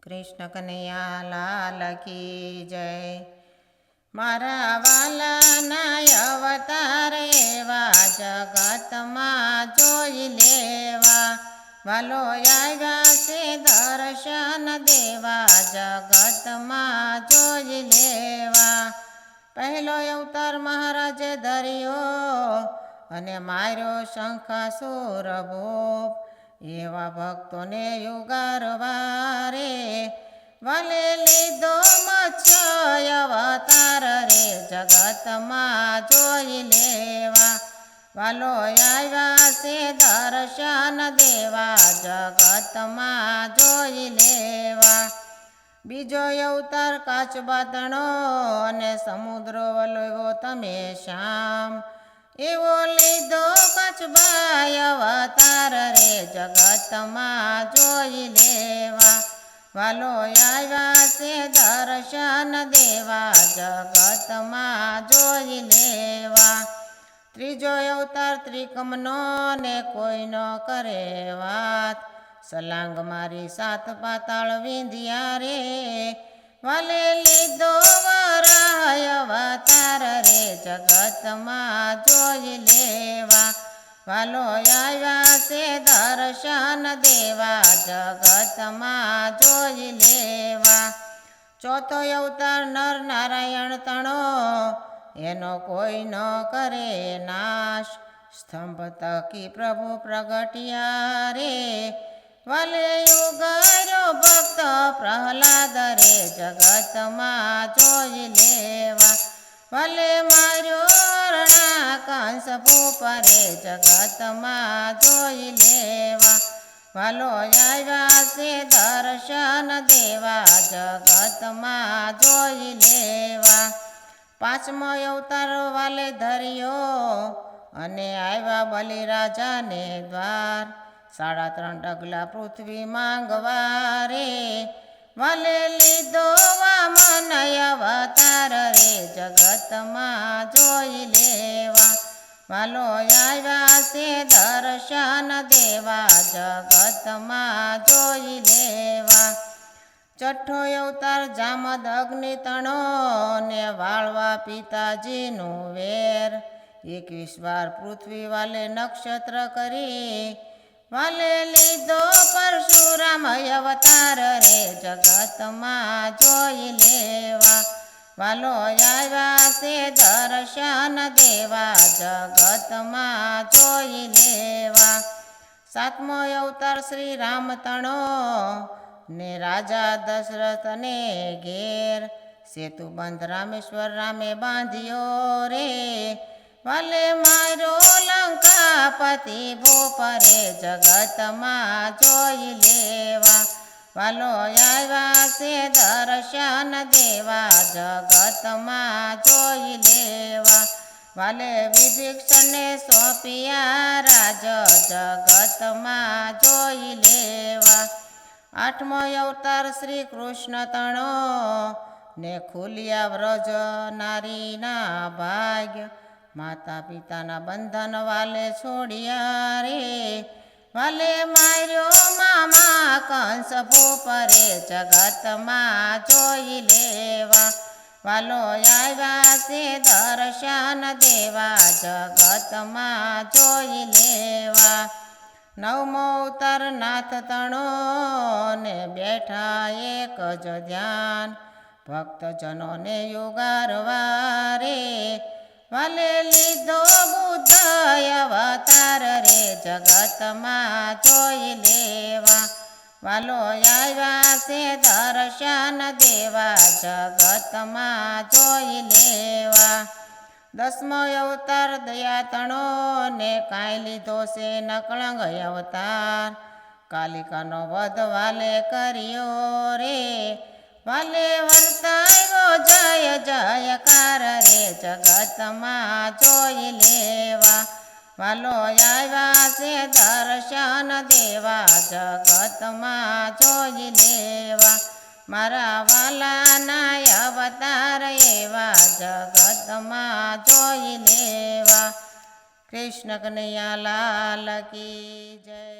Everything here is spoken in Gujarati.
કૃષ્ણ કનૈયા લાલ કી જય। મારા વાલાના અવતાર એવા જગતમાં જોઈ લેવા, વાલો આવ્યા છે દર્શન દેવા જગતમાં જોઈ લેવા। પહેલો અવતાર મહારાજે ધર્યો અને માર્યો શંખાસુર ભૂપ, એવા ભક્તોને યુગારવા રે વાલે લીધો મત્સ્ય અવતાર રે જગતમાં જોઈ લેવા, વાલો આવ્યા છે દર્શન દેવા જગતમાં જોઈ લેવા। બીજો અવતાર કાચબાતણો અને સમુદ્ર વલોયો તમે શ્યામ, એવો લીધો કાચબા અવતાર રે જગતમાં જોઈ લેવા, વાલો આવ્યા છે દર્શન દેવા જગતમાં જોઈ લેવા। ત્રીજો અવતાર ત્રિકમનો ને કોઈ ન કરે વાત, સલાંગ મારી સાત પાતાળ વિંધ્યા રે વાલે લીધો વરાહ અવતાર રે જગતમાં જોઈ લેવા, વાલો આવ્યા છે દર્શન દેવા જગતમાં જોઈ લેવા। ચોથો અવતાર નર નારાયણ તણો, એનો કોઈ ન કરે નાશ, સ્તંભ તકી પ્રભુ પ્રગટ્યા રે વાલે યુગાર્યો ભક્ત પ્રહલાદ રે જગતમાં જોઈ લેવા, વાલે માર્યો રણા કંસ ભૂપ રે જગતમાં જોઈ લેવા, વાલો આવ્યા છે દર્શન દેવા જગતમાં જોઈ લેવા। પાંચમો અવતાર વાલે ધર્યો અને આવ્યા બલિરાજાને દ્વાર, 3.5 ડગલા પૃથ્વી માંગવા રે વાલે લીધો વામન અવતાર રે જગતમાં જોઈ લેવા, વાલો આવ્યા છે દર્શન દેવા જગતમાં જોઈ લેવા। છઠ્ઠો અવતાર જામદ અગ્નિ તણો ને વાળવા પિતાજીનું વેર, 21 વાર પૃથ્વી વાલે નક્ષત્ર કરી વાલે લીધો પરશુરામ અવતાર રે જગતમાં જોઈ લેવા, વાલો આવ્યા છે દર્શન દેવા જગતમાં જોઈ લેવા। સાતમો અવતાર શ્રી રામ તણો ને રાજા દશરથને ઘેર, સેતુબંધ રામેશ્વર રામે બાંધ્યો રે વાલે માર્યો લંકાપતિ ભૂપ રે જગતમાં જોઈ લેવા, વાલો આવ્યા છે દર્શન દેવા જગતમાં જોઈ લેવા, વાલે વિભીષણને સોંપ્યા રાજ જગતમાં જોઈ લેવા। આઠમો અવતાર શ્રી કૃષ્ણ તણો ને ખુલ્યા વ્રજ નારીના ભાગ્ય, માતા પિતાના બંધન વાલે છોડ્યા રે વાલે માર્યો મામા કંસ ભૂપ રે જગતમાં જોઈ લેવા, વાલો આવ્યા છે દર્શન દેવા જગતમાં જોઈ લેવા। નવમો અવતાર નાથ તણો ને બેઠા એક જ ધ્યાન, ભક્તજનોને યુગારવા રે વાલે લીધો બુદ્ધ અવતાર રે જગતમાં જોઈ લેવા, વાલો આવ્યા છે દર્શન દેવા જગતમાં જોઈ લેવા। દસમો અવતાર દયા તણો ને કાંઈ લીધો છે નકળંગ અવતાર, કાલિકાનો વધ વાલે કર્યો રે વાલે વર્તાયો જય જયકાર રે જગતમાં જોઈ લેવા, વાલો આવ્યા છે દર્શન દેવા જગતમાં જોઈ લેવા। મારા વાલાના અવતાર એવા જગતમાં જોઈ લેવા। કૃષ્ણ કનૈયા લાલ કી જય।